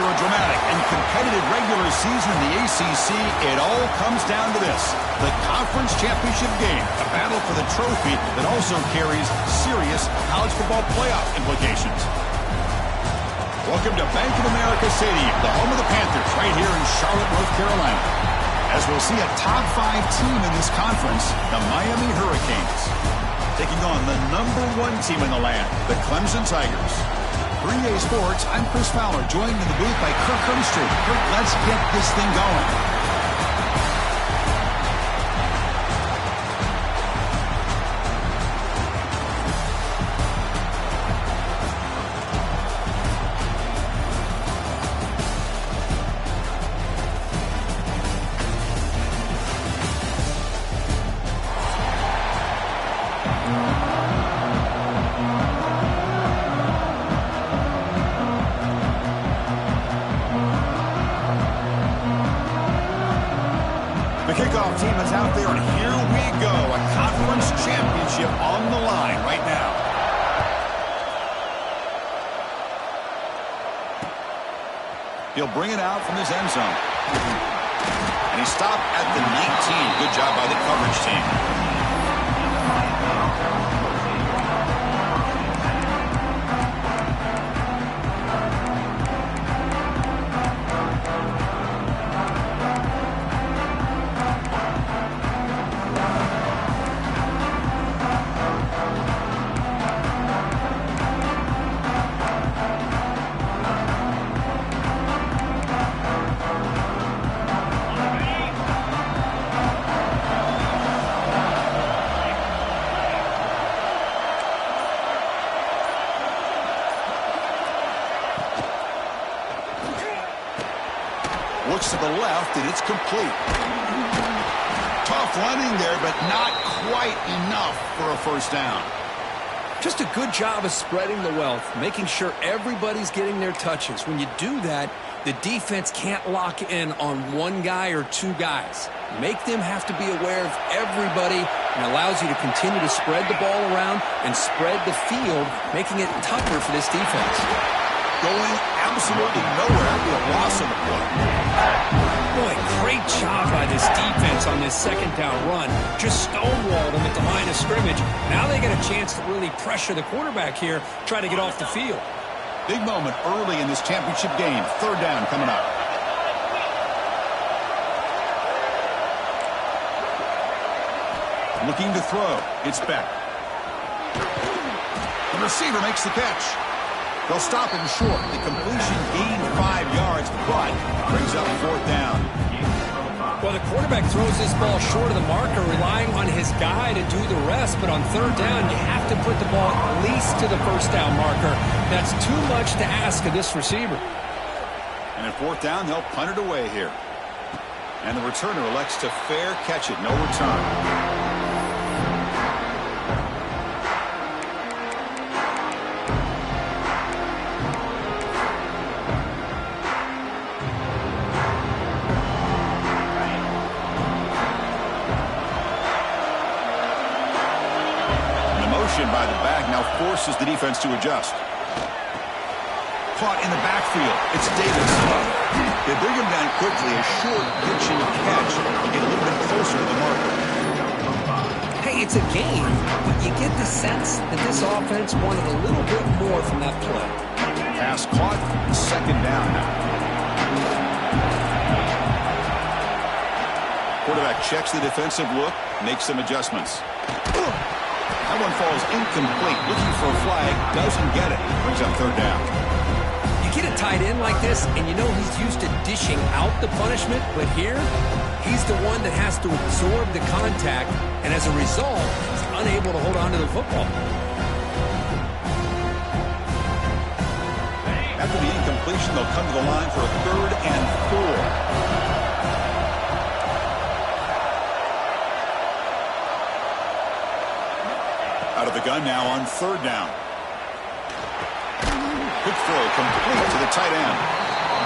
After a dramatic and competitive regular season in the ACC, it all comes down to this: the conference championship game, a battle for the trophy that also carries serious college football playoff implications. Welcome to Bank of America Stadium, the home of the Panthers, right here in Charlotte, North Carolina. As we'll see a top 5 team in this conference, the Miami Hurricanes, taking on the #1 team in the land, the Clemson Tigers. 3A Sports, I'm Chris Fowler, joined in the booth by Kirk Herbstreit. Kirk, let's get this thing going. Kickoff team is out there, and here we go. A conference championship on the line right now. He'll bring it out from his end zone. And he stopped at the 19. Good job by the coverage team. Looks to the left, and it's complete. Tough running there, but not quite enough for a first down. Just a good job of spreading the wealth, making sure everybody's getting their touches. When you do that, the defense can't lock in on one guy or two guys. Make them have to be aware of everybody, and allows you to continue to spread the ball around and spread the field, making it tougher for this defense. Going absolutely nowhere. Be a loss on the play. Boy, great job by this defense on this second down run. Just stonewalled them at the line of scrimmage. Now they get a chance to really pressure the quarterback here, try to get off the field. Big moment early in this championship game. Third down coming up. Looking to throw. It's Beck. The receiver makes the catch. They'll stop him short. The completion gained 5 yards, but brings up fourth down. Well, the quarterback throws this ball short of the marker, relying on his guy to do the rest. But on third down, you have to put the ball at least to the first down marker. That's too much to ask of this receiver. And at fourth down, they'll punt it away here. And the returner elects to fair catch it. No return. By the back now forces the defense to adjust. Caught in the backfield. It's Davis. They bring him down quickly. A short pitching catch to get a little bit closer to the marker. Hey, it's a game, but you get the sense that this offense wanted a little bit more from that play. Pass caught. Second down now. Quarterback checks the defensive look, makes some adjustments. That one falls incomplete. Looking for a flag. Doesn't get it. Brings up third down. You get a tight end like this, and you know he's used to dishing out the punishment. But here, he's the one that has to absorb the contact. And as a result, he's unable to hold on to the football. After the incompletion, they'll come to the line for a 3rd and 4. Out of the gun now on third down. Quick throw complete to the tight end.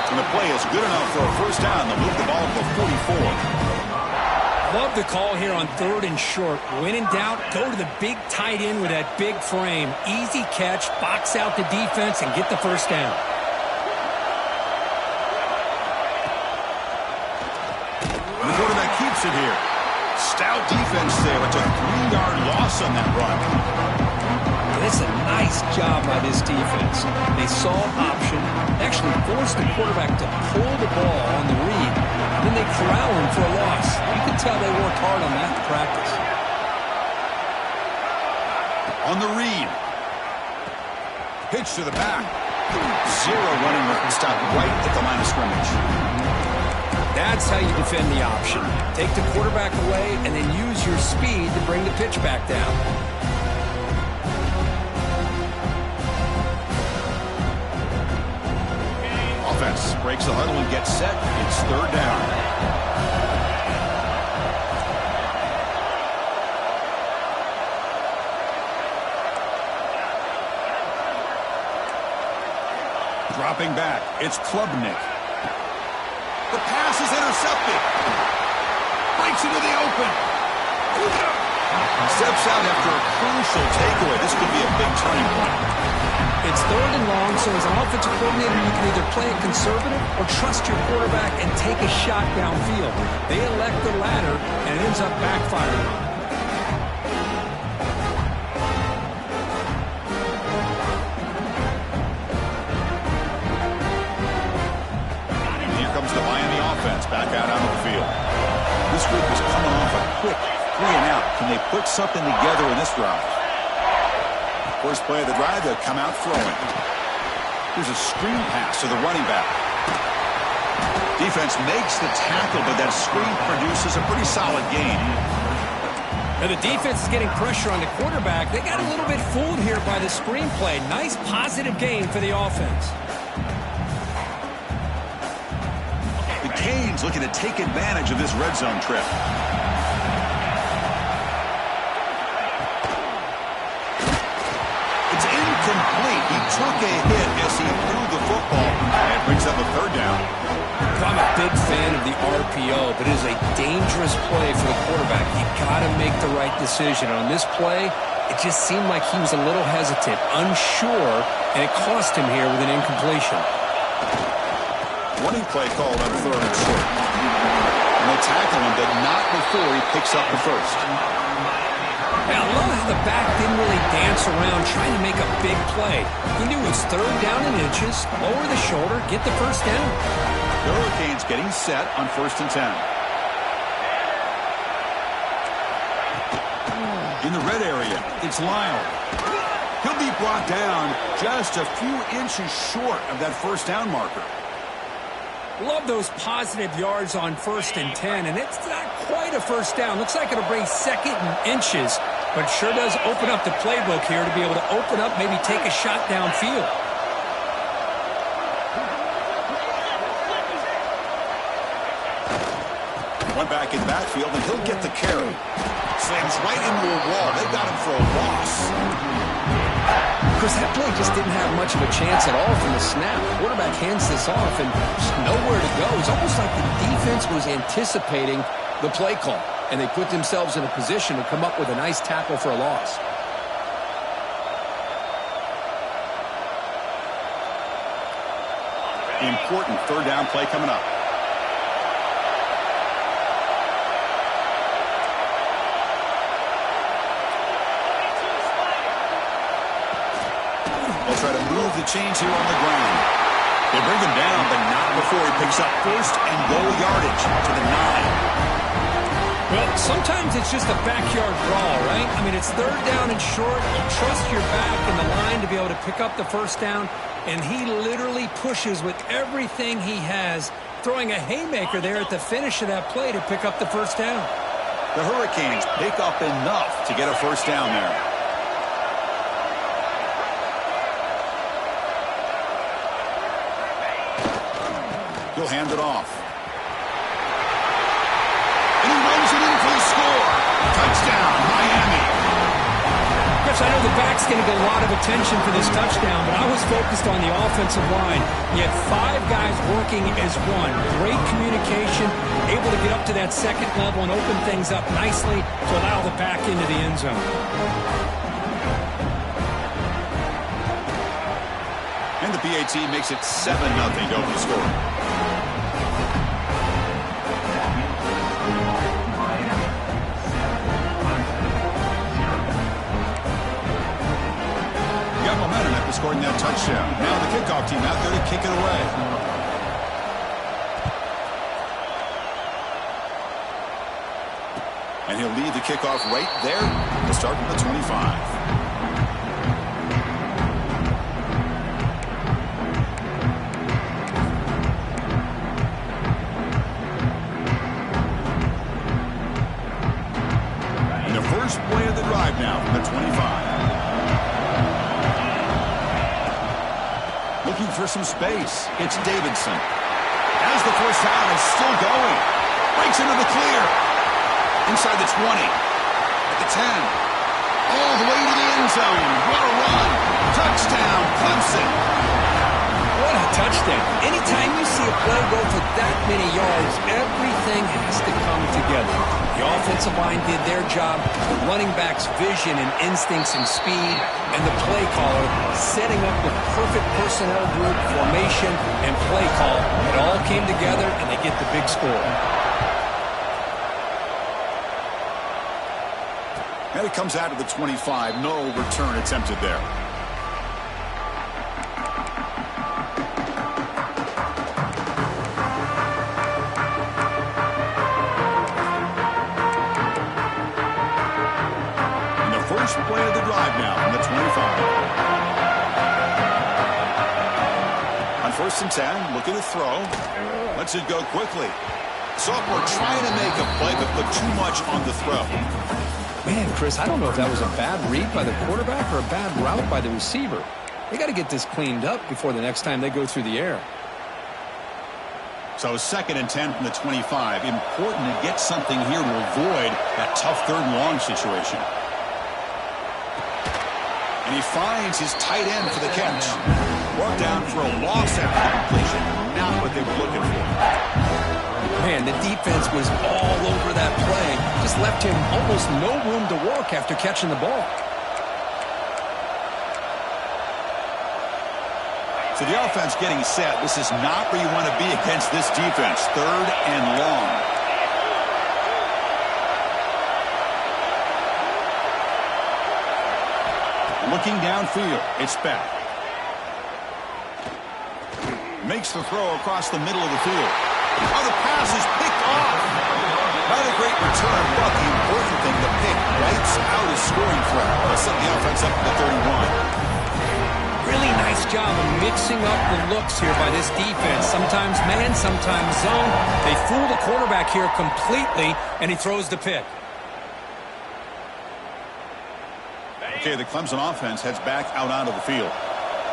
And the play is good enough for a first down. They'll move the ball to the 44. Love the call here on 3rd and short. When in doubt, go to the big tight end with that big frame. Easy catch, box out the defense, and get the first down. it here. Stout defense there. It's a 3-yard loss on that run. And it's a nice job by this defense. They saw option, actually forced the quarterback to pull the ball on the read, and then they corral him for a loss. You can tell they worked hard on that in practice. On the read. Pitch to the back. Zero running with stop right at the line of scrimmage. That's how you defend the option. Take the quarterback away and then use your speed to bring the pitch back down. Offense breaks the huddle and gets set. It's 3rd down. Dropping back, it's Klubnik. The pass is intercepted. Breaks into the open. Steps out after a crucial takeaway. This could be a big turning point. It's 3rd and long, so as an offensive coordinator, you can either play it conservative or trust your quarterback and take a shot downfield. They elect the latter, and it ends up backfiring on them. Back out onto the field. This group is coming off a quick 3-and-out. Can they put something together in this drive? First play of the drive, they'll come out throwing. Here's a screen pass to the running back. Defense makes the tackle, but that screen produces a pretty solid gain. Now the defense is getting pressure on the quarterback. They got a little bit fooled here by the screen play. Nice positive gain for the offense. Canes looking to take advantage of this red zone trip. It's incomplete. He took a hit as he threw the football. And it brings up a 3rd down. I'm a big fan of the RPO, but it is a dangerous play for the quarterback. You got to make the right decision. On this play, it just seemed like he was a little hesitant, unsure, and it cost him here with an incompletion. Running play called on 3rd and short. And they tackle him, but not before he picks up the first. Now, I love how the back didn't really dance around trying to make a big play. He knew it was 3rd down and inches, lower the shoulder, get the first down. The Hurricanes getting set on 1st and 10. In the red area, it's Lyle. He'll be brought down just a few inches short of that first down marker. Love those positive yards on 1st and 10, and it's not quite a first down. Looks like it'll bring 2nd and inches, but sure does open up the playbook here to be able to open up, maybe take a shot downfield. One back in the backfield, and he'll get the carry. Slams right into a wall. They got him for a loss. Chris, that play just didn't have much of a chance at all from the snap. The quarterback hands this off and just nowhere to go. It's almost like the defense was anticipating the play call, and they put themselves in a position to come up with a nice tackle for a loss. The important 3rd down play coming up. Try to move the chains here on the ground. They bring him down, but not before he picks up 1st and goal yardage to the 9. Well, sometimes it's just a backyard brawl, right? I mean, it's 3rd down and short. You trust your back in the line to be able to pick up the first down, and he literally pushes with everything he has, throwing a haymaker there at the finish of that play to pick up the first down. The Hurricanes pick up enough to get a first down there. He'll hand it off. And he runs it in for the score. Touchdown, Miami. Chris, I know the back's going to get a lot of attention for this touchdown, but I was focused on the offensive line. You had 5 guys working as one. Great communication, able to get up to that 2nd level and open things up nicely to allow the back into the end zone. And the PAT makes it 7-0 to open the score. scoring that touchdown. Now the kickoff team out there to kick it away. And he'll lead the kickoff right there. He'll start from the 25. First play of the drive now from the 25. Looking for some space. It's Davidson. Has the first down and still going. Breaks into the clear. Inside the 20. At the 10. All the way to the end zone. What a run. Touchdown, Clemson. What a touchdown. Anytime you see a play go for that many yards, everything has to come together. The offensive line did their job, the running back's vision and instincts and speed, and the play caller setting up the perfect personnel group, formation, and play call. It all came together, and they get the big score. And it comes out of the 25. No return attempted there. First play of the drive now from the 25. On 1st and 10, looking to throw. Lets it go quickly. Sophomore trying to make a play, but put too much on the throw. Man, Chris, I don't know if that was a bad read by the quarterback or a bad route by the receiver. They got to get this cleaned up before the next time they go through the air. So 2nd and 10 from the 25. Important to get something here to avoid that tough 3rd and long situation. And he finds his tight end for the catch. Brought down for a loss after completion. Not what they were looking for. Man, the defense was all over that play. Just left him almost no room to work after catching the ball. So the offense getting set. This is not where you want to be against this defense. 3rd and long. Looking downfield, it's back. Makes the throw across the middle of the field. Oh, the pass is picked off. Not a great return, but the important thing, the pick wipes out his scoring threat. That'll set the offense up to the 31. Really nice job of mixing up the looks here by this defense. Sometimes man, sometimes zone. They fool the quarterback here completely, and he throws the pick. Okay, the Clemson offense heads back out onto the field.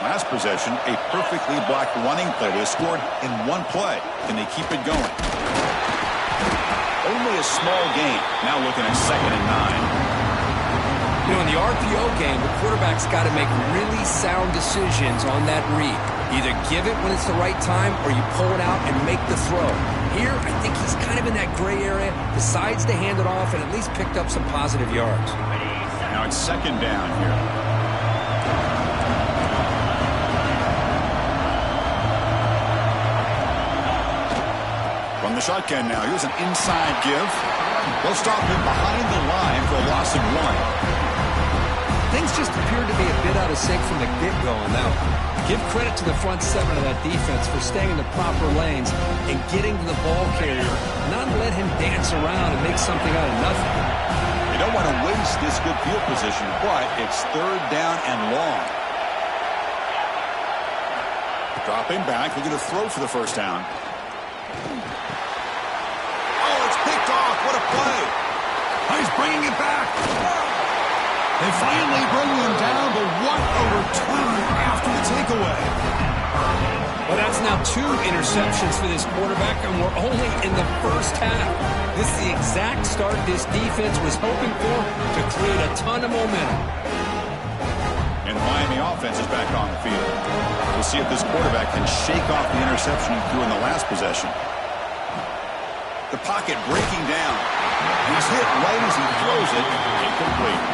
Last possession, a perfectly blocked running play. They scored in one play. Can they keep it going? Only a small gain. Now looking at 2nd and 9. You know, in the RPO game, the quarterback's got to make really sound decisions on that read. Either give it when it's the right time or you pull it out and make the throw. Here, I think he's kind of in that gray area, decides to hand it off and at least picked up some positive yards. Now it's 2nd down here. From the shotgun now, here's an inside give. They'll stop him behind the line for a loss of 1. Things just appeared to be a bit out of sync from the get-go. Now, give credit to the front 7 of that defense for staying in the proper lanes and getting to the ball carrier, not let him dance around and make something out of nothing. You don't want to waste this good field position, but it's 3rd down and long. Dropping back, looking to throw for the first down. Oh, it's picked off. What a play. Oh, he's bringing it back. They finally bring him down, but what a return after the takeaway. Well, that's now 2 interceptions for this quarterback, and we're only in the first half. This is the exact start this defense was hoping for to create a ton of momentum. And the Miami offense is back on the field. We'll see if this quarterback can shake off the interception he threw in the last possession. The pocket breaking down. He's hit right as he throws it. Incomplete.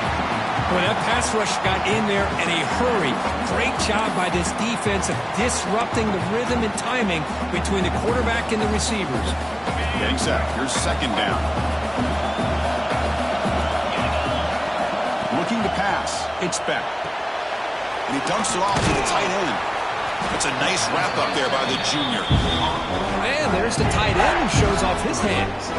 Well, that pass rush got in there in a hurry. Great job by this defense of disrupting the rhythm and timing between the quarterback and the receivers. Getting set. Here's 2nd down. Looking to pass. It's back. and he dumps it off to the tight end. It's a nice wrap-up there by the junior. And there's the tight end who shows off his hands.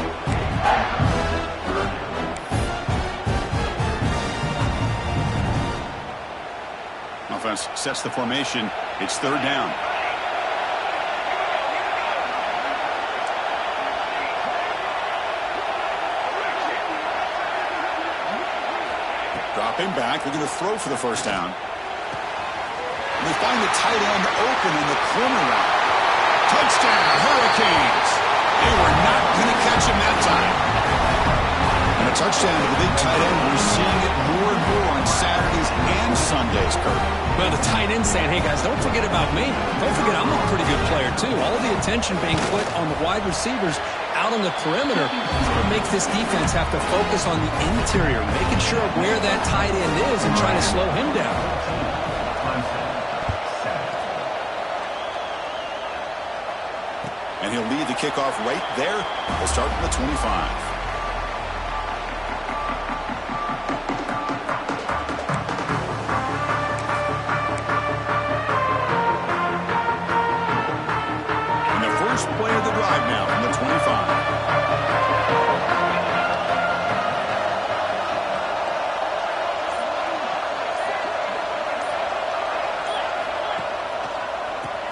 Offense sets the formation. It's third down. Dropping back. They're going to throw for the first down. And they find the tight end open in the corner route. Touchdown, Hurricanes. They were not going to catch him that time. And a touchdown to the big tight end. We're seeing it more and more on Saturdays and Sundays, Kurt. Well, the tight end saying, hey, guys, don't forget about me. Don't forget I'm a pretty good player, too. All the attention being put on the wide receivers out on the perimeter makes this defense have to focus on the interior, making sure where that tight end is and trying to slow him down. And he'll lead the kickoff right there. We'll start from the 25. First play of the drive now from the 25.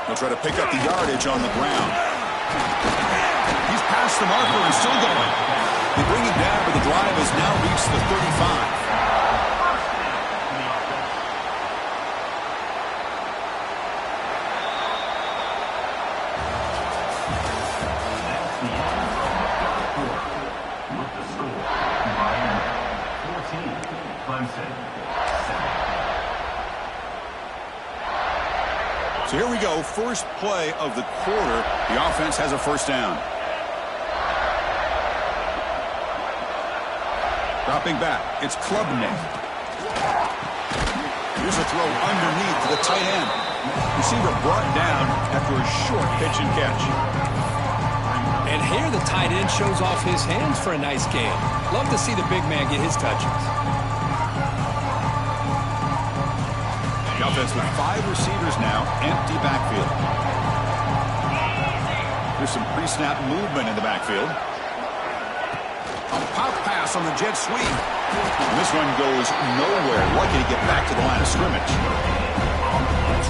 He'll try to pick up the yardage on the ground. He's past the marker and still going. They bring him down, but the drive has now reached the 35. So here we go, first play of the quarter. The offense has a first down. Dropping back, it's Klubnik. Here's a throw underneath to the tight end. Receiver brought down after a short pitch and catch. And here the tight end shows off his hands for a nice game. Love to see the big man get his touches. The offense with 5 receivers now, empty backfield. There's some pre-snap movement in the backfield. A pop pass on the jet sweep. And this one goes nowhere. Lucky to get back to the line of scrimmage.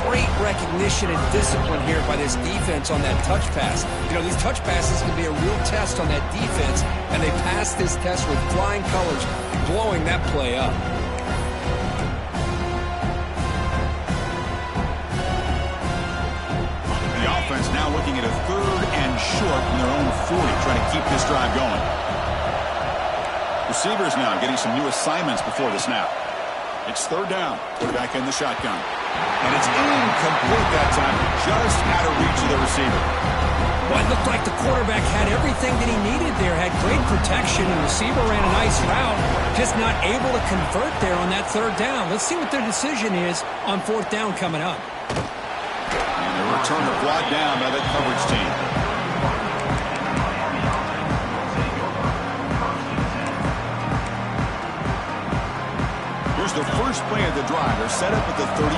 Great recognition and discipline here by this defense on that touch pass. You know, these touch passes can be a real test on that defense, and they passed this test with flying colors, blowing that play up. Now looking at a third and short from their own 40, trying to keep this drive going. Receivers now getting some new assignments before the snap. It's third down. Quarterback in the shotgun. And it's incomplete that time, just out of reach of the receiver. Well, it looked like the quarterback had everything that he needed there, had great protection, and the receiver ran a nice route, just not able to convert there on that third down. Let's see what their decision is on fourth down coming up. Return to brought down by the coverage team. Here's the first play of the drive. They're set up at the 31.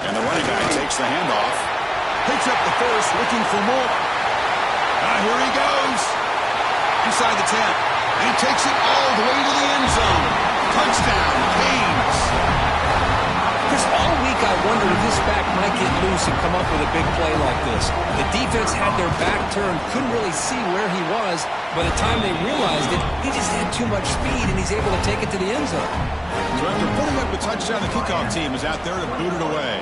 And the running back takes the handoff. Picks up the first, looking for more. Here he goes. Inside the 10. And he takes it all the way to the end zone. Touchdown, Canes. Because all week I wondered if this back might get loose and come up with a big play like this. The defense had their back turned, couldn't really see where he was. By the time they realized it, he just had too much speed, and he's able to take it to the end zone. So after putting up a touchdown, the kickoff team is out there to boot it away.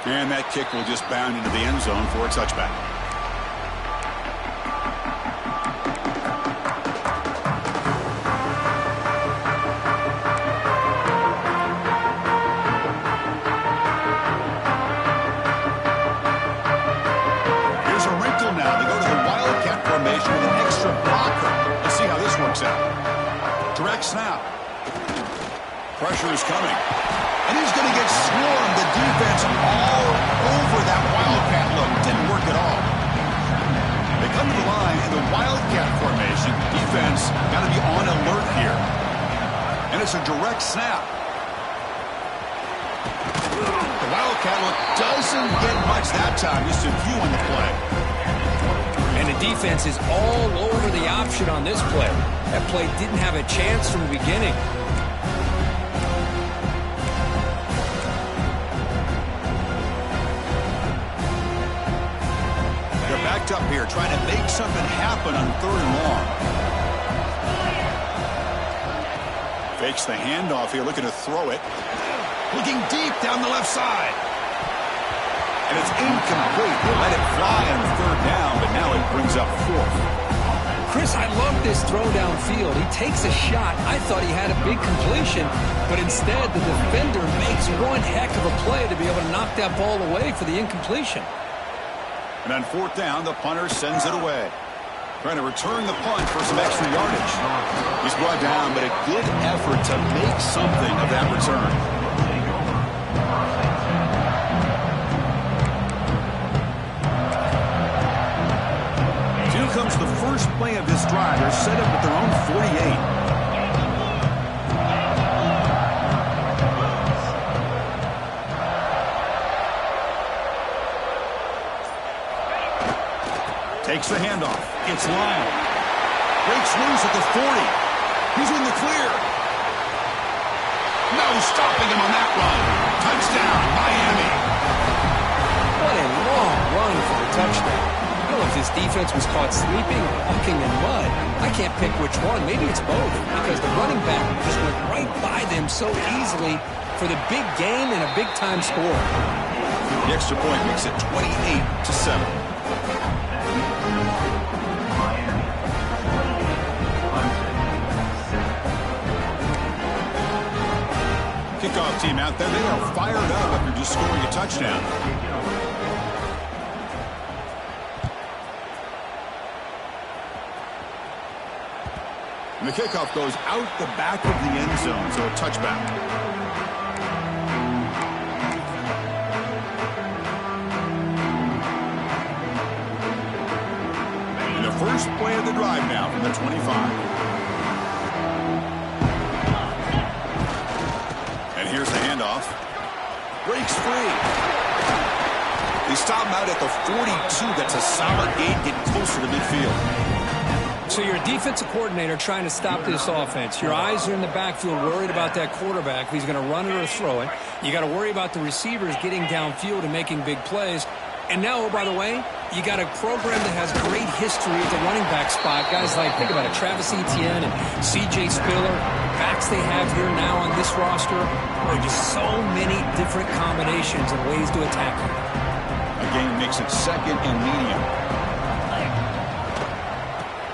And that kick will just bound into the end zone for a touchback. With an extra blocker. Let's see how this works out. Direct snap. Pressure is coming. And he's going to get swarmed. The defense all over that Wildcat look. Didn't work at all. They come to the gets a direct snap. The Wildcat look doesn't get much that time. Just a few on the play. And the defense is all over the option on this play. That play didn't have a chance from the beginning. They're backed up here trying to make something happen on 3rd and long. Fakes the handoff here, looking to throw it. Looking deep down the left side. And it's incomplete. They let it fly on 3rd down, but now it brings up 4th. Chris, I love this throw downfield. He takes a shot. I thought he had a big completion, but instead the defender makes one heck of a play to be able to knock that ball away for the incompletion. And on 4th down, the punter sends it away. Trying to return the punt for some extra yardage. He's brought down, but a good effort to make something of that return. Here comes the first play of this drive. They're set up at their own 48. Takes the handoff. It's Lyle. Breaks loose at the 40. He's in the clear. No stopping him on that run. Touchdown, Miami. What a long run for a touchdown. I don't know if this defense was caught sleeping or walking in mud. I can't pick which one. Maybe it's both, because the running back just went right by them so easily for the big gain and a big-time score. The extra point makes it 28-7. Kickoff team out there. They are fired up after just scoring a touchdown. And the kickoff goes out the back of the end zone, so a touchback. And the first play of the drive now from the 25. And here's the handoff. Breaks free. They stop him out at the 42. That's a solid gain, getting closer to midfield. So you're a defensive coordinator trying to stop this offense. Your eyes are in the backfield worried about that quarterback, if he's going to run it or throw it. You got to worry about the receivers getting downfield and making big plays. And now, oh, by the way, you got a program that has great history at the running back spot. Guys like, think about it, Travis Etienne and C.J. Spiller. Backs they have here now on this roster. There are just so many different combinations and ways to attack them. Again, makes it 2nd and medium.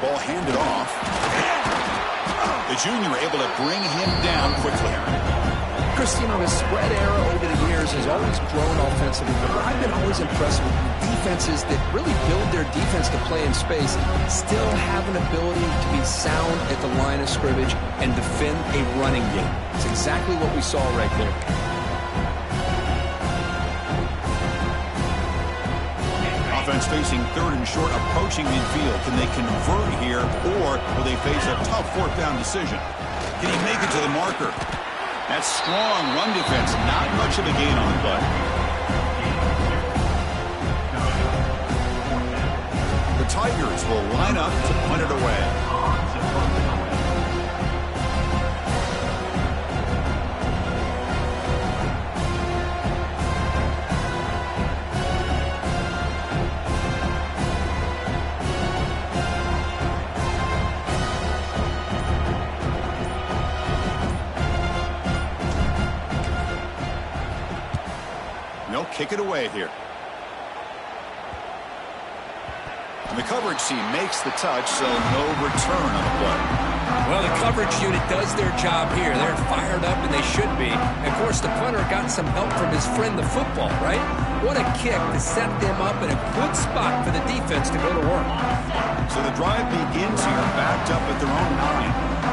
Ball handed off. The junior able to bring him down quickly. Chris, you know, the spread era over the years has always grown offensively, but I've been always impressed with defenses that really build their defense to play in space, still have an ability to be sound at the line of scrimmage and defend a running game. It's exactly what we saw right there. Offense facing 3rd and short, approaching midfield. Can they convert here, or will they face a tough 4th down decision? Can he make it to the marker? That strong run defense, not much of a gain on the play. The Tigers will line up to punt it away. They'll kick it away here. And the coverage team makes the touch, so no return on the play. Well, the coverage unit does their job here. They're fired up, and they should be. Of course, the punter got some help from his friend, the football, right? What a kick to set them up in a good spot for the defense to go to work. So the drive begins here, backed up at their own 9.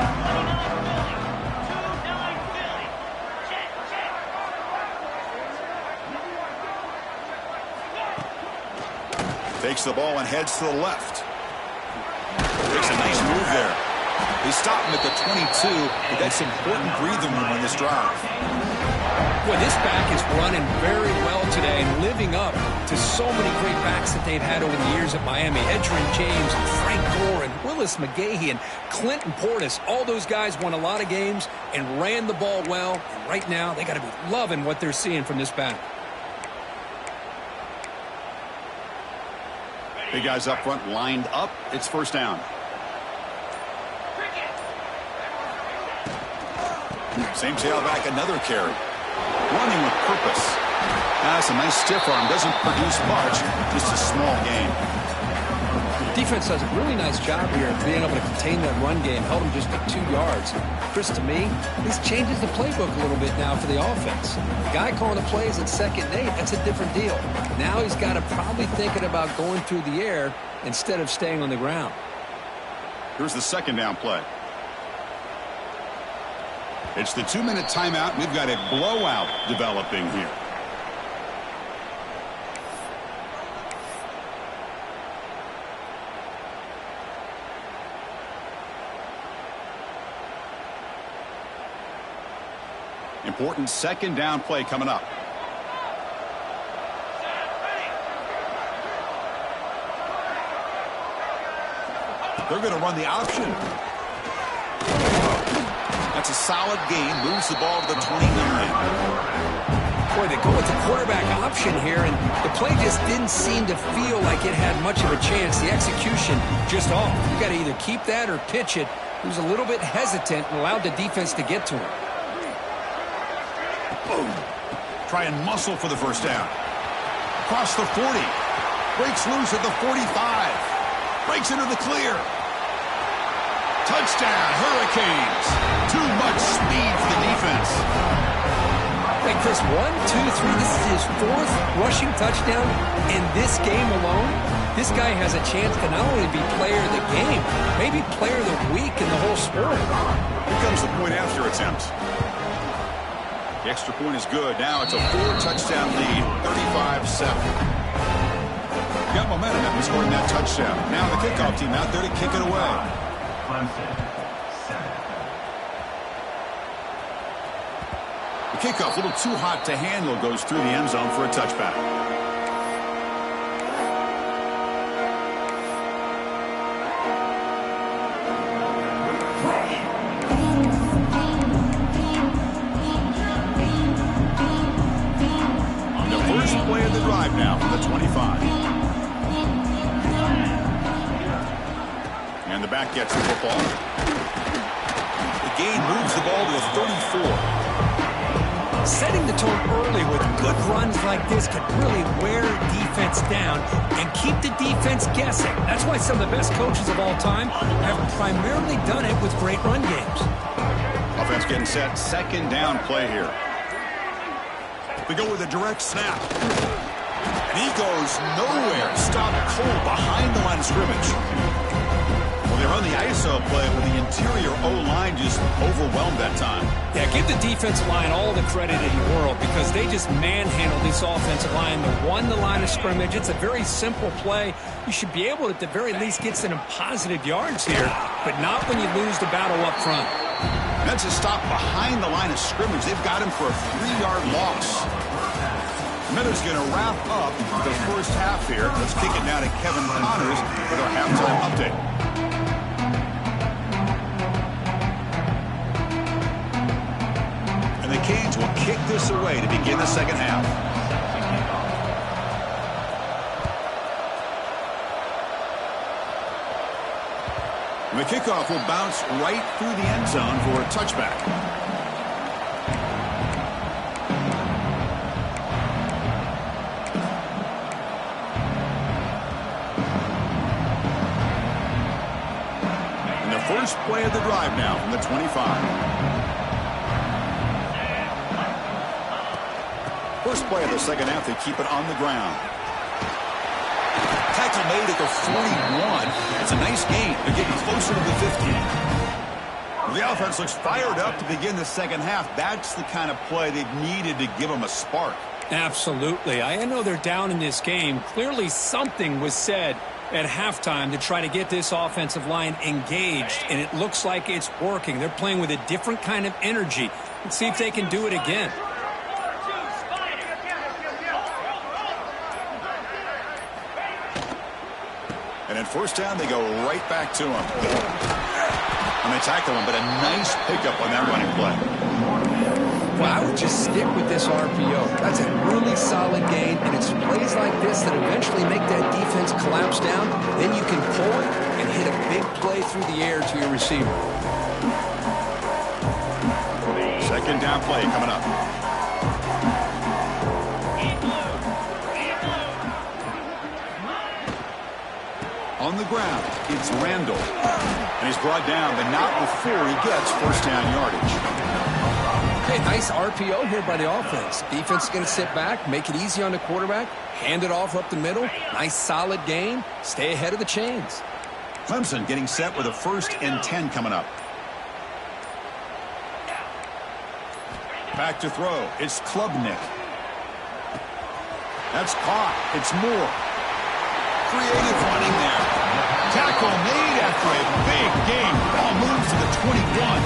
Takes the ball and heads to the left. Makes a nice move there. They stop him at the 22, but that's important breathing room on this drive. Boy, this back is running very well today and living up to so many great backs that they've had over the years at Miami. Edgerrin James, and Frank Gore, and Willis McGahee, and Clinton Portis. All those guys won a lot of games and ran the ball well. And right now, they got to be loving what they're seeing from this back. Big guys up front lined up. It's first down. Same tailback, another carry. Running with purpose. That's a nice stiff arm. Doesn't produce much. Just a small gain. Defense does a really nice job here of being able to contain that run game. Held him just at 2 yards. Chris, to me, this changes the playbook a little bit now for the offense. The guy calling the plays at 2nd and 8, that's a different deal. Now he's got to probably thinking about going through the air instead of staying on the ground. Here's the 2nd down play. It's the 2-minute timeout. We've got a blowout developing here. Important 2nd down play coming up. They're going to run the option. That's a solid gain. Moves the ball to the 29. Boy, they go with the quarterback option here, and the play just didn't seem to feel like it had much of a chance. The execution just off. You got to either keep that or pitch it. He was a little bit hesitant and allowed the defense to get to him. Boom. Try and muscle for the first down. Across the 40. Breaks loose at the 45. Breaks into the clear. Touchdown, Hurricanes. Too much speed for the defense. Hey, Chris, 1, 2, 3. This is his 4th rushing touchdown in this game alone. This guy has a chance to not only be player of the game, maybe player of the week in the whole sport. Here comes the point after attempt. The extra point is good. Now it's a 4-touchdown lead, 35-7. Got momentum after scoring that touchdown. Now the kickoff team out there to kick it away. Clemson, 7. The kickoff, a little too hot to handle, goes through the end zone for a touchback. The first play of the drive now from the 25. And the back gets the football. The gain moves the ball to a 34. Setting the tone early with good runs like this can really wear defense down and keep the defense guessing. That's why some of the best coaches of all time have primarily done it with great run games. Offense getting set. 2nd down play here. We go with a direct snap. And he goes nowhere. Stopped cold behind the line of scrimmage. They run the ISO play, but the interior O-line just overwhelmed that time. Yeah, give the defensive line all the credit in the world because they just manhandled this offensive line. They won the line of scrimmage. It's a very simple play. You should be able to, at the very least, get some positive yards here, but not when you lose the battle up front. That's a stop behind the line of scrimmage. They've got him for a 3-yard loss. Miller's going to wrap up the first half here. Let's kick it now to Kevin Connors with our halftime update. The Canes will kick this away to begin the second half. The kickoff will bounce right through the end zone for a touchback. And the first play of the drive now from the 25. First play of the second half, they keep it on the ground. Tackle made at the 41. It's a nice gain. They're getting closer to the 50. Well, the offense looks fired up to begin the second half. That's the kind of play they've needed to give them a spark. Absolutely. I know they're down in this game. Clearly something was said at halftime to try to get this offensive line engaged, and it looks like it's working. They're playing with a different kind of energy. Let's see if they can do it again. And at first down, they go right back to him. And they tackle him, but a nice pickup on that running play. Well, I would just stick with this RPO. That's a really solid gain, and it's plays like this that eventually make that defense collapse down. Then you can pull it and hit a big play through the air to your receiver. Second down play coming up. On the ground, it's Randall. And he's brought down, but not before he gets first down yardage. Okay, nice RPO here by the offense. Defense is going to sit back, make it easy on the quarterback, hand it off up the middle. Nice solid gain. Stay ahead of the chains. Clemson getting set with a 1st and 10 coming up. Back to throw. It's Klubnik. That's caught. It's Moore. Creative running there. Tackle made after a big gain. Ball moves to the 21.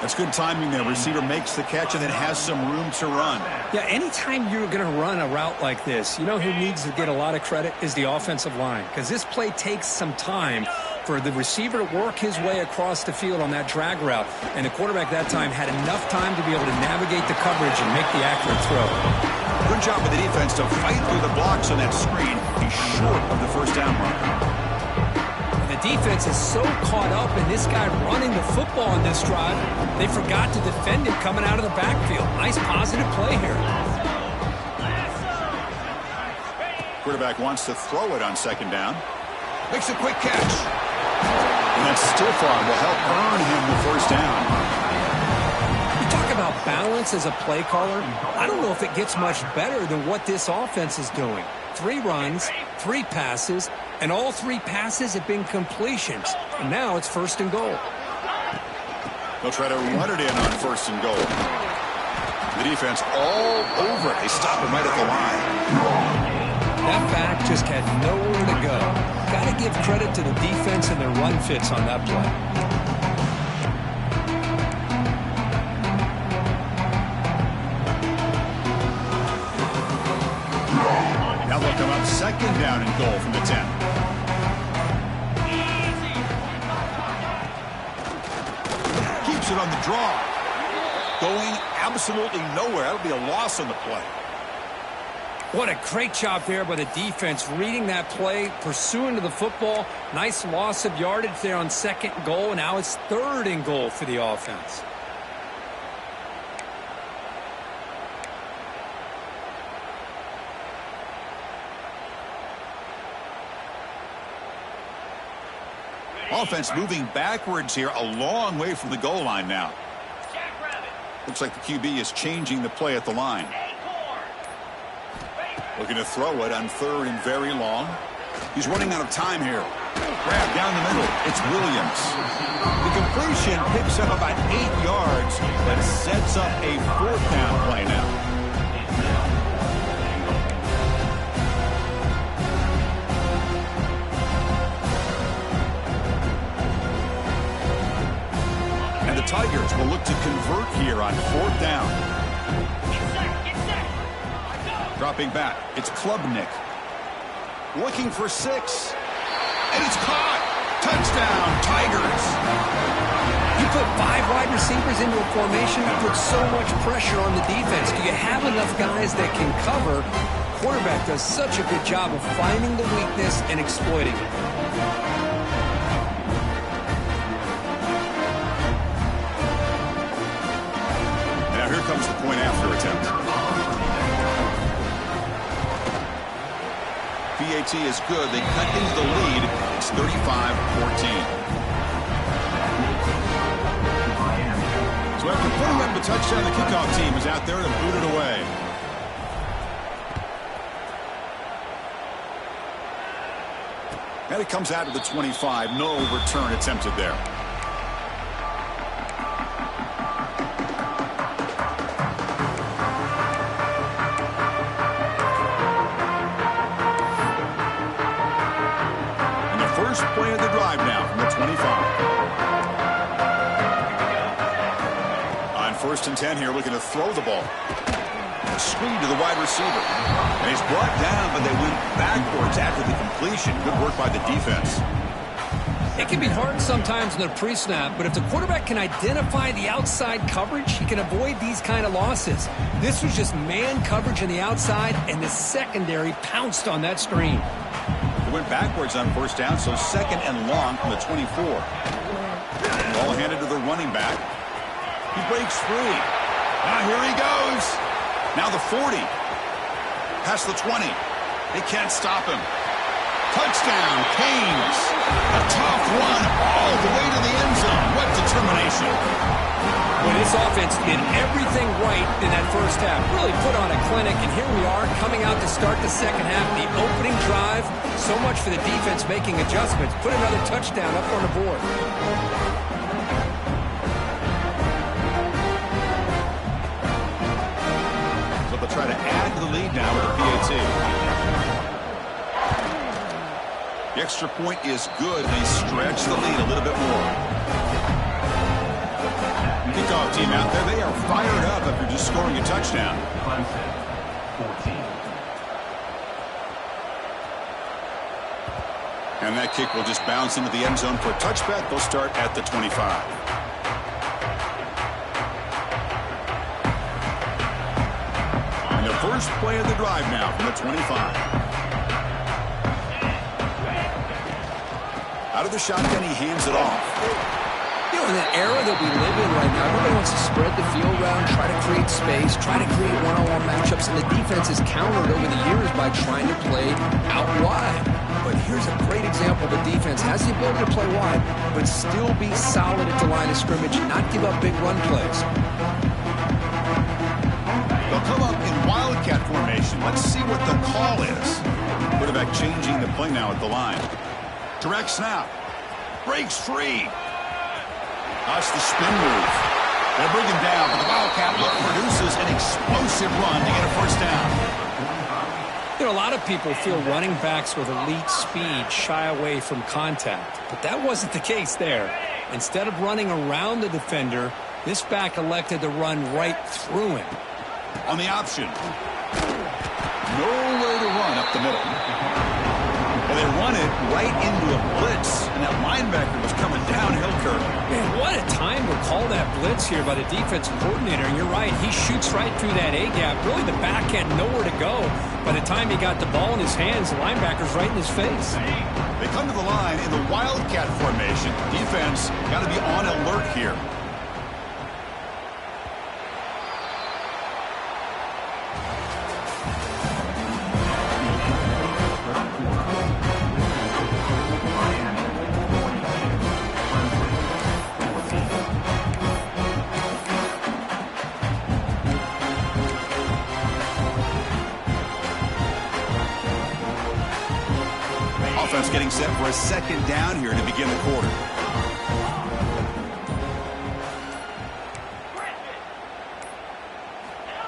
That's good timing there. Receiver makes the catch and then has some room to run. Yeah, anytime you're going to run a route like this, you know who needs to get a lot of credit is the offensive line, because this play takes some time for the receiver to work his way across the field on that drag route, and the quarterback that time had enough time to be able to navigate the coverage and make the accurate throw. Good job with the defense to fight through the blocks on that screen. He's short of the first down mark. The defense is so caught up in this guy running the football on this drive, they forgot to defend him coming out of the backfield. Nice positive play here. Quarterback wants to throw it on second down. Makes a quick catch. And that stiff arm will help earn him the first down. You talk about balance as a play caller. I don't know if it gets much better than what this offense is doing. 3 runs, 3 passes, and all 3 passes have been completions. And now it's 1st and goal. They'll try to run it in on 1st and goal. The defense all over it. They stop him right at the line. That back just had nowhere to go. Got to give credit to the defense and their run fits on that play. Now they'll come up 2nd down and goal from the 10. Keeps it on the draw. Going absolutely nowhere. That'll be a loss on the play. What a great job there by the defense, reading that play, pursuing to the football. Nice loss of yardage there on 2nd and goal. Now it's 3rd and goal for the offense. Offense moving backwards here, a long way from the goal line now. Looks like the QB is changing the play at the line. Looking to throw it on 3rd and very long. He's running out of time here. Grab down the middle. It's Williams. The completion picks up about 8 yards, but sets up a 4th down play now. And the Tigers will look to convert here on 4th down. Dropping back, it's Klubnik. Looking for 6. And it's caught. Touchdown, Tigers. You put 5 wide receivers into a formation, you put so much pressure on the defense. Do you have enough guys that can cover? Quarterback does such a good job of finding the weakness and exploiting it. Now here comes the point after attempt. PAT is good. They cut into the lead. It's 35-14. So after putting up a touchdown, the kickoff team is out there to boot it away. And it comes out to the 25. No return attempted there. first play of the drive now from the 25. On 1st and 10 here, looking to throw the ball. Screen to the wide receiver. And he's brought down, but they went backwards after the completion. Good work by the defense. It can be hard sometimes in the pre-snap, but if the quarterback can identify the outside coverage, he can avoid these kind of losses. This was just man coverage on the outside, and the secondary pounced on that screen. They went backwards on 1st down, so 2nd and long from the 24. Ball handed to the running back. He breaks free. Now here he goes. Now the 40. Past the 20. They can't stop him. Touchdown, Canes. A tough run all the way to the end zone. What determination. Well, this offense did everything right in that first half. Really put on a clinic, and here we are coming out to start the second half. The opening drive, so much for the defense making adjustments. Put another touchdown up on the board. So they'll try to add to the lead now with a PAT. The extra point is good. They stretch the lead a little bit more. Kickoff team out there. They are fired up after just scoring a touchdown. Clemson, 14. And that kick will just bounce into the end zone for a touchback. They'll start at the 25. And the first play of the drive now from the 25. Out of the shotgun, he hands it off. You know, in the era that we live in right now, everybody wants to spread the field around, try to create space, try to create one-on-one matchups, and the defense has countered over the years by trying to play out wide. But here's a great example. The defense has the ability to play wide, but still be solid at the line of scrimmage, not give up big run plays. They'll come up in wildcat formation. Let's see what the call is. Quarterback changing the play now at the line. Direct snap. Breaks free. That's the spin move. They'll bring him down, but the Wildcat look produces an explosive run to get a first down. You know, a lot of people feel running backs with elite speed shy away from contact, but that wasn't the case there. Instead of running around the defender, this back elected to run right through him. On the option. Nowhere to run up the middle. Well, they run it right into a blitz, and that linebacker was coming downhill, Kirk. Man, what a time to call that blitz here by the defensive coordinator. And you're right, he shoots right through that A-gap. Really, the back had nowhere to go. By the time he got the ball in his hands, the linebacker's right in his face. They come to the line in the Wildcat formation. Defense got to be on alert here. Offense getting set for a second down here to begin the quarter.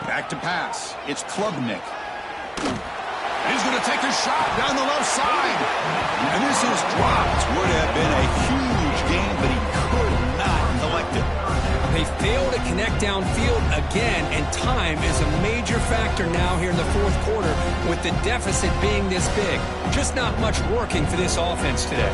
Back to pass. It's Klubnik. He's going to take a shot down the left side. And this is dropped. Would have been a huge game, but he could not collect it. They fail to connect downfield again, and time is a major factor now here in the fourth quarter with the deficit being this big. Just not much working for this offense today.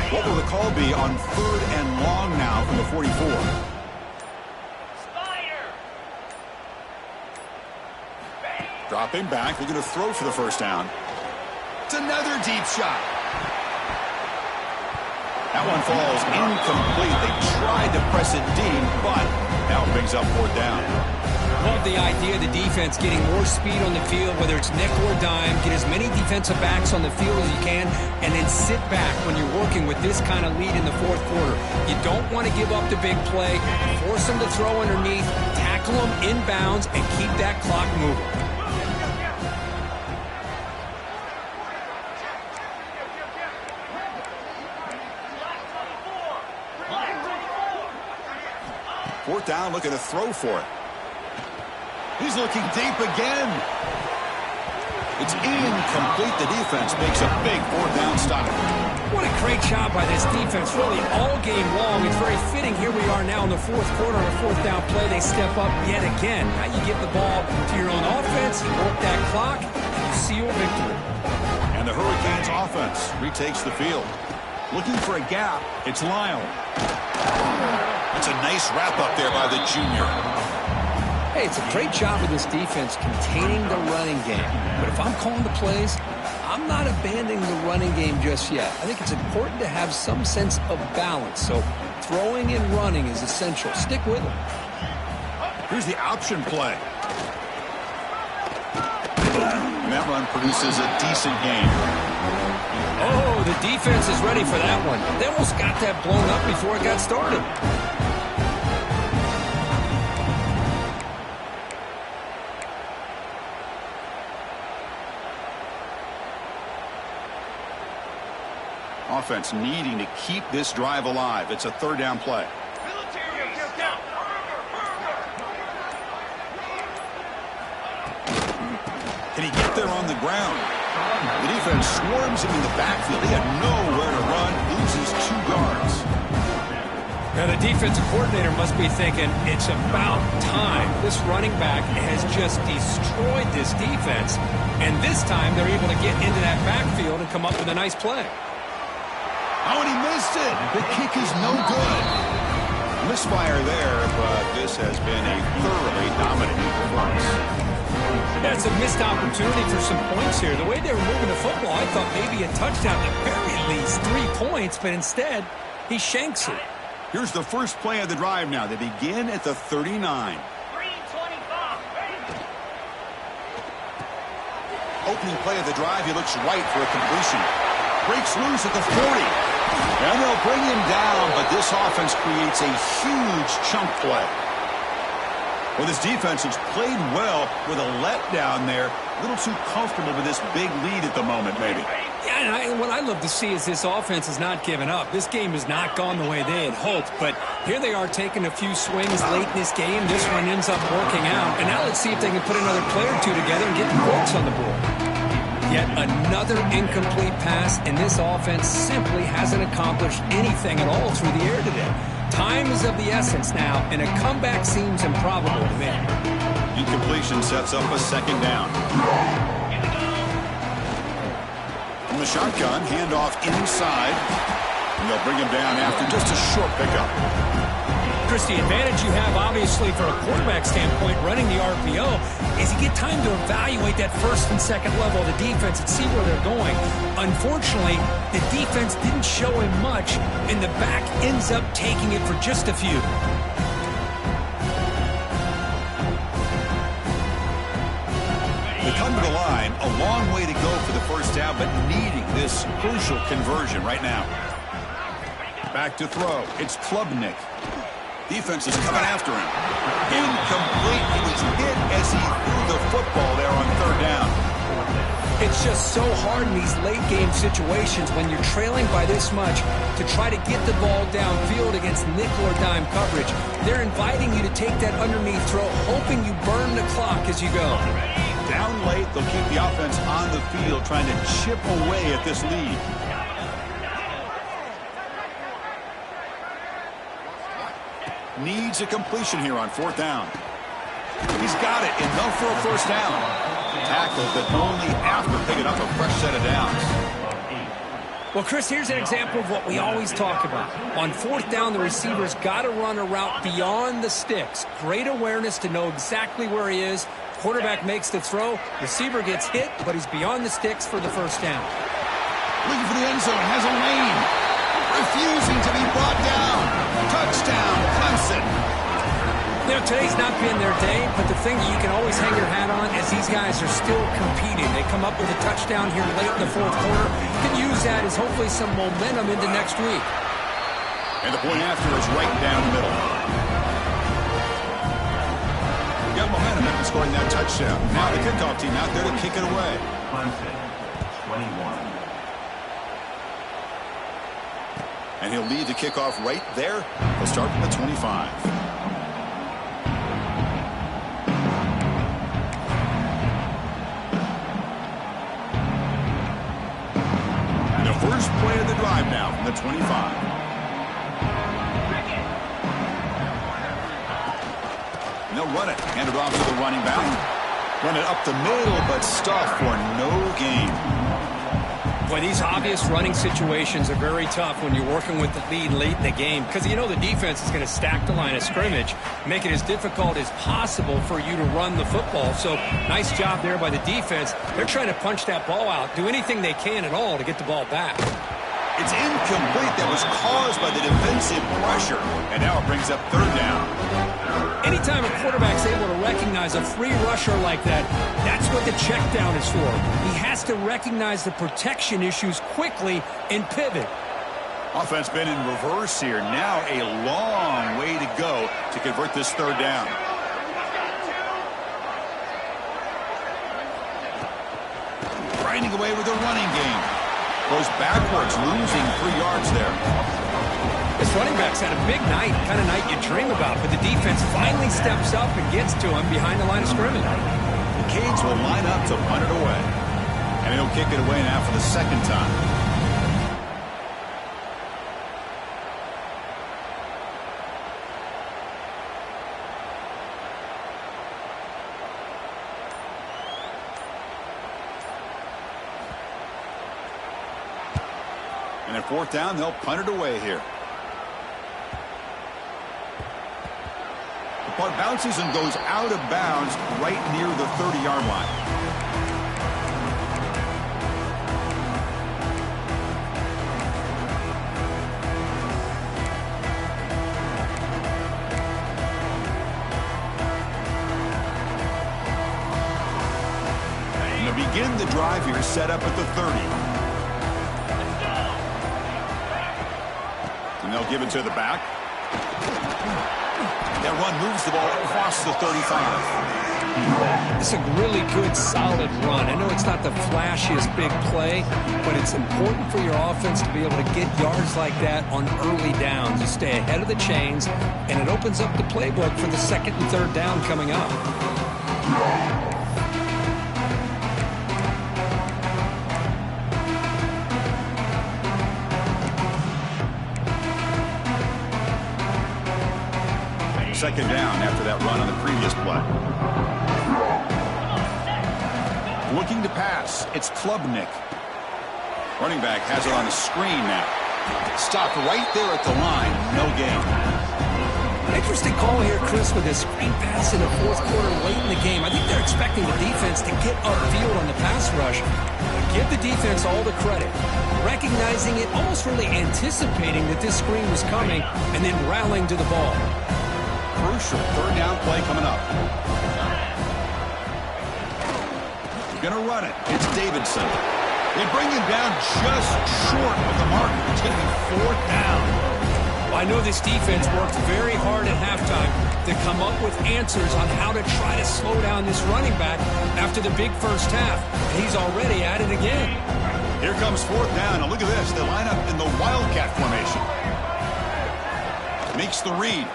What will the call be on 3rd and long now from the 44? Dropping back, they're going to throw for the first down. It's another deep shot. That one falls incomplete. They tried to press it deep, but now it brings up 4th down. Love the idea of the defense getting more speed on the field, whether it's nickel or dime, get as many defensive backs on the field as you can, and then sit back when you're working with this kind of lead in the fourth quarter. You don't want to give up the big play, force them to throw underneath, tackle them inbounds, and keep that clock moving. fourth down, looking to throw for it. He's looking deep again. It's incomplete. The defense makes a big fourth down stop. What a great job by this defense, really all game long. It's very fitting. Here we are now in the fourth quarter on a fourth down play. They step up yet again. Now you give the ball to your own offense, you work that clock, and you seal victory. And the Hurricanes offense retakes the field. Looking for a gap, it's Lyle. It's a nice wrap up there by the junior. Hey, it's a great job of this defense containing the running game. But if I'm calling the plays, I'm not abandoning the running game just yet. I think it's important to have some sense of balance. So throwing and running is essential. Stick with it. Here's the option play. And that run produces a decent gain. Oh, the defense is ready for that one. They almost got that blown up before it got started. Offense needing to keep this drive alive. It's a third down play. Can he get there on the ground? The defense swarms him in the backfield. He had nowhere to run, loses 2 yards. Now the defensive coordinator must be thinking, it's about time. This running back has just destroyed this defense. And this time they're able to get into that backfield and come up with a nice play. Oh, and he missed it. The kick is no good. Misfire there, but this has been a thoroughly dominating performance. That's a missed opportunity for some points here. The way they were moving the football, I thought maybe a touchdown, at the very least 3 points, but instead, he shanks it. Here's the first play of the drive now. They begin at the 39. 3:25. Opening play of the drive, he looks right for a completion. Breaks loose at the 40. And they'll bring him down, but this offense creates a huge chunk play. Well, this defense has played well with a letdown there. A little too comfortable with this big lead at the moment, maybe. Yeah, and what I love to see is this offense has not given up. This game has not gone the way they had hoped, but here they are taking a few swings late in this game. This one ends up working out, and now let's see if they can put another play or two together and get the points on the board. Yet another incomplete pass, and this offense simply hasn't accomplished anything at all through the air today. Time is of the essence now, and a comeback seems improbable to me. Incompletion sets up a second down. From the shotgun, handoff inside. And they'll bring him down after just a short pickup. Chris, the advantage you have, obviously, from a quarterback standpoint, running the RPO, is you get time to evaluate that first and second level of the defense and see where they're going. Unfortunately, the defense didn't show him much, and the back ends up taking it for just a few. They come to the line, a long way to go for the first down, but needing this crucial conversion right now. Back to throw. It's Klubnik. Defense is coming after him. Incomplete. He was hit as he threw the football there on third down. It's just so hard in these late-game situations when you're trailing by this much to try to get the ball downfield against nickel or dime coverage. They're inviting you to take that underneath throw, hoping you burn the clock as you go. Down late, they'll keep the offense on the field trying to chip away at this lead. Needs a completion here on fourth down. He's got it, enough for a first down. Tackled, but only after picking up a fresh set of downs. Well, Chris, here's an example of what we always talk about. On fourth down, the receiver's got to run a route beyond the sticks. Great awareness to know exactly where he is. Quarterback makes the throw. Receiver gets hit, but he's beyond the sticks for the first down. Looking for the end zone, has a lane. Refusing to be brought down. Touchdown, Clemson. You know, today's not been their day, but the thing that you can always hang your hat on is these guys are still competing. They come up with a touchdown here late in the fourth quarter. You can use that as hopefully some momentum into next week. And the point after is right down the middle. Got momentum after scoring that touchdown. Now the kickoff team out there to kick it away. Clemson, 21. And he'll lead the kickoff right there. He'll start from the 25. drive now from the 25. And they'll run it. Hand it off to the running back. Run it up the middle, but stuff for no gain. Boy, these obvious running situations are very tough when you're working with the lead late in the game, because you know the defense is going to stack the line of scrimmage, make it as difficult as possible for you to run the football. So nice job there by the defense. They're trying to punch that ball out, do anything they can at all to get the ball back. It's incomplete. That was caused by the defensive pressure. And now it brings up third down. Anytime a quarterback's able to recognize a free rusher like that, that's what the check down is for. He has to recognize the protection issues quickly and pivot. Offense been in reverse here. Now a long way to go to convert this third down. Grinding away with a running game. Goes backwards, losing 3 yards there. This running back's had a big night, kind of night you dream about, but the defense finally steps up and gets to him behind the line of scrimmage. The Canes will line up to punt it away. And he'll kick it away now for the second time. And at fourth down, they'll punt it away here. The punt bounces and goes out of bounds right near the 30-yard line. And to begin the drive here, set up at the 30. And they'll give it to the back. That run moves the ball across the 35. It's a really good, solid run. I know it's not the flashiest big play, but it's important for your offense to be able to get yards like that on early downs. You stay ahead of the chains, and it opens up the playbook for the second and third down coming up. Second down after that run on the previous play. Looking to pass. It's Klubnik. Running back has it on the screen now. Stopped right there at the line. No gain. Interesting call here, Chris, with this screen pass in the fourth quarter late in the game. I think they're expecting the defense to get upfield on the pass rush. Give the defense all the credit. Recognizing it, almost really anticipating that this screen was coming, and then rallying to the ball. Crucial third down play coming up. Gonna run it. It's Davidson. They bring him down just short of the mark, taking fourth down. Well, I know this defense worked very hard at halftime to come up with answers on how to try to slow down this running back after the big first half. And he's already at it again. Here comes fourth down. And look at this. They line up in the Wildcat formation. Makes the read.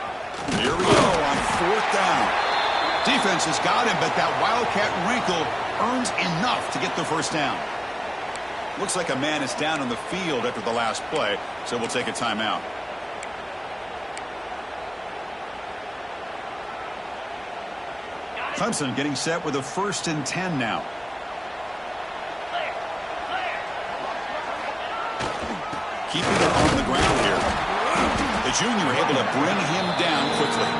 Here we go on fourth down. Defense has got him, but that Wildcat wrinkle earns enough to get the first down. Looks like a man is down on the field after the last play, so we'll take a timeout. Clemson getting set with a 1st and 10 now. Keeping it on the ground here. The junior able to bring him down quickly.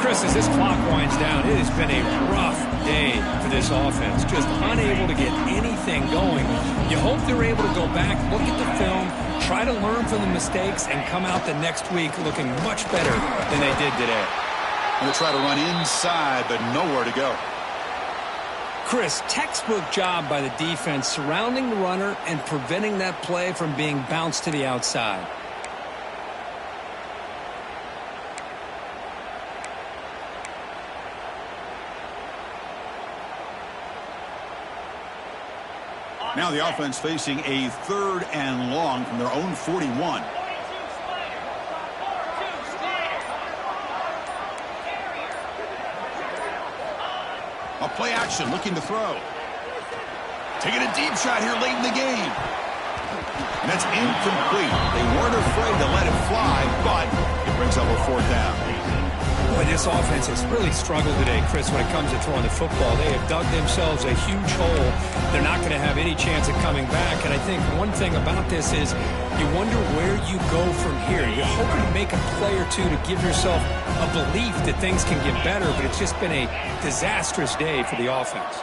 Chris, as this clock winds down, it has been a rough day for this offense. Just unable to get anything going. You hope they're able to go back, look at the film, try to learn from the mistakes, and come out the next week looking much better than they did today. Going to try to run inside, but nowhere to go. Chris, textbook job by the defense surrounding the runner and preventing that play from being bounced to the outside. Now the offense facing a 3rd and long from their own 41. A play action, looking to throw. Taking a deep shot here late in the game. And that's incomplete. They weren't afraid to let it fly, but it brings up a fourth down. Boy, this offense has really struggled today, Chris, when it comes to throwing the football. They have dug themselves a huge hole. They're not going to have any chance of coming back. And I think one thing about this is you wonder where you go from here. You're hoping to make a play or two to give yourself a belief that things can get better, but it's just been a disastrous day for the offense.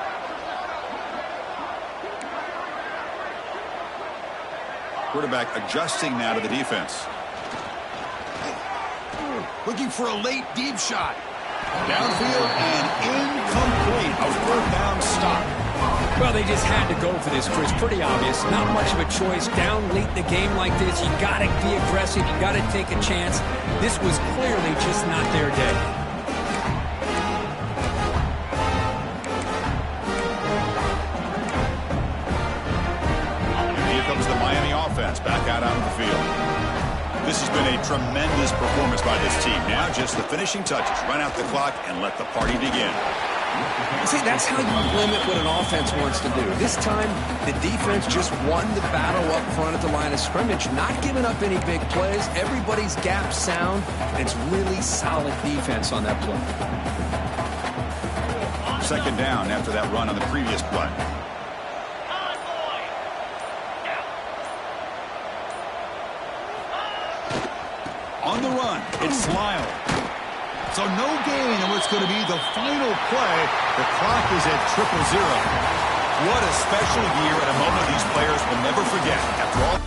Quarterback adjusting now to the defense. Looking for a late deep shot. Downfield and incomplete. A fourth down stop. Well, they just had to go for this, Chris. Pretty obvious. Not much of a choice. Down late in the game like this, you got to be aggressive. You got to take a chance. This was clearly just not their day. Here comes the Miami offense back out on the field. This has been a tremendous performance by this team. Now just the finishing touches. Run out the clock and let the party begin. See, that's how you limit what an offense wants to do. This time, the defense just won the battle up front at the line of scrimmage, not giving up any big plays. Everybody's gap sound, and it's really solid defense on that play. Second down after that run on the previous play. On the run, it's Lyle. So no gain on what's going to be the final play. The clock is at 0-0. What a special year and a moment these players will never forget. After all.